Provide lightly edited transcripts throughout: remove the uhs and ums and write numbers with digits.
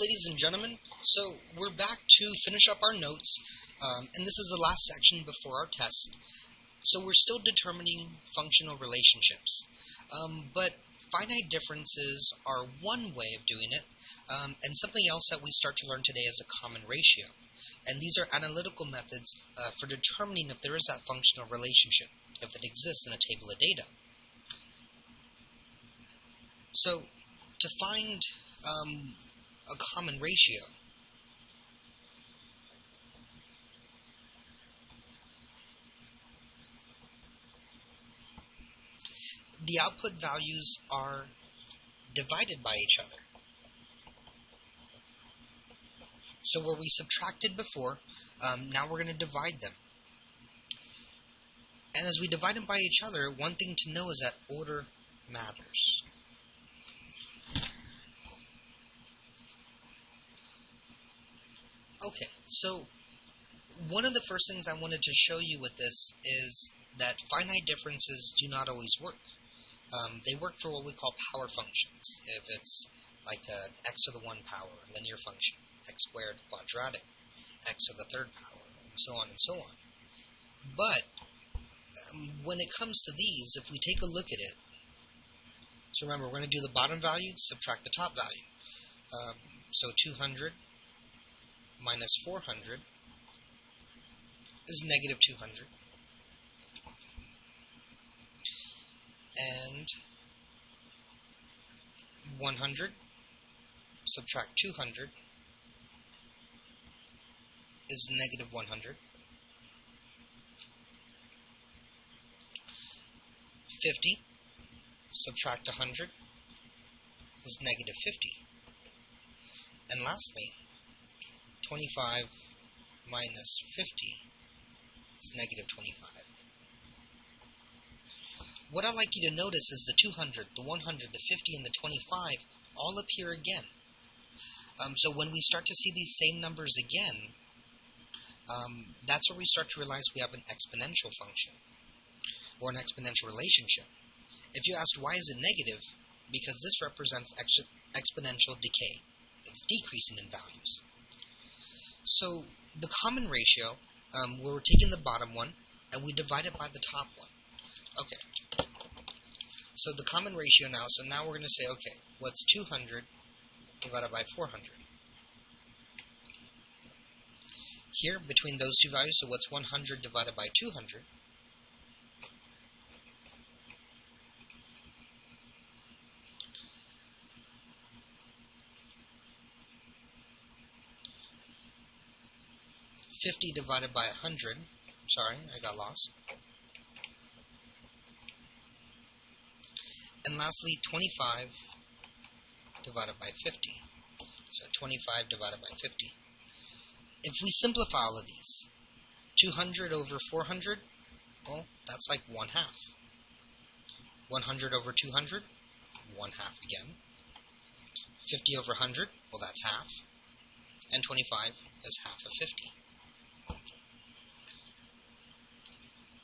ladies and gentlemen, so we're back to finish up our notes, and this is the last section before our test. So we're still determining functional relationships, but finite differences are one way of doing it, and something else that we start to learn today is a common ratio. And these are analytical methods for determining if there is that functional relationship, if it exists in a table of data. So to find a common ratio, the output values are divided by each other. So where we subtracted before, now we're going to divide them. And as we divide them by each other, one thing to know is that order matters. Okay, so one of the first things I wanted to show you with this is that finite differences do not always work. They work for what we call power functions. If it's like x to the 1 power, linear function, x squared, quadratic, x to the 3rd power, and so on and so on. But when it comes to these, if we take a look at it, so remember, we're going to do the bottom value, subtract the top value. So 200 minus 400 is negative 200. And 100 subtract 200 is negative 100. 50 subtract 100 is negative 50. And lastly, 25 minus 50 is negative 25. What I'd like you to notice is the 200, the 100, the 50, and the 25 all appear again. So when we start to see these same numbers again, that's where we start to realize we have an exponential function, or an exponential relationship. If you asked why is it negative, because this represents exponential decay. It's decreasing in values. So the common ratio, where we're taking the bottom one, and we divide it by the top one. Okay, so the common ratio now, so now we're going to say, okay, what's 200 divided by 400? Here, between those two values, so what's 100 divided by 200? $50 divided by 100, sorry, I got lost. And lastly, 25 divided by 50. So 25 divided by 50. If we simplify all of these, 200 over 400, well, that's like 1/2. 100 over 200, 1/2 again. 50 over 100, well, that's half. And 25 is half of 50.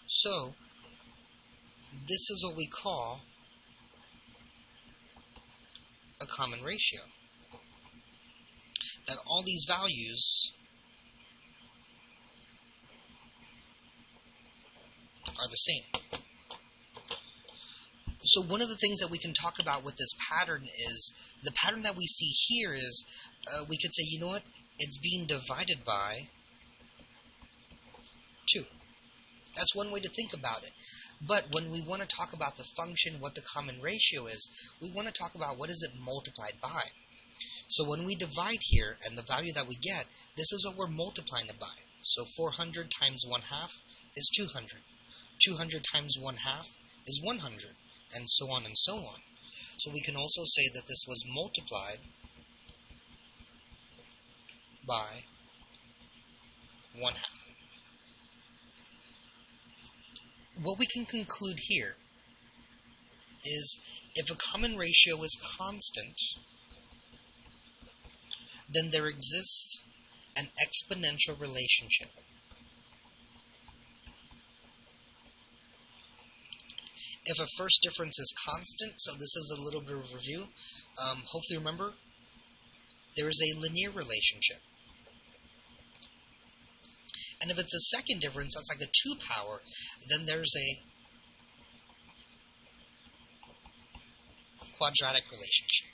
So, this is what we call a common ratio. That all these values are the same. So one of the things that we can talk about with this pattern is, the pattern that we see here is, we could say, you know what, it's being divided by 2. That's one way to think about it. But when we want to talk about the function, what the common ratio is, we want to talk about what is it multiplied by. So when we divide here, and the value that we get, this is what we're multiplying it by. So 400 times 1/2 is 200. 200 times 1/2 is 100, and so on and so on. So we can also say that this was multiplied by 1/2. What we can conclude here is, if a common ratio is constant, then there exists an exponential relationship. If a first difference is constant, so this is a little bit of a review, hopefully remember, there is a linear relationship. And if it's a second difference, that's like a 2 power, then there's a quadratic relationship.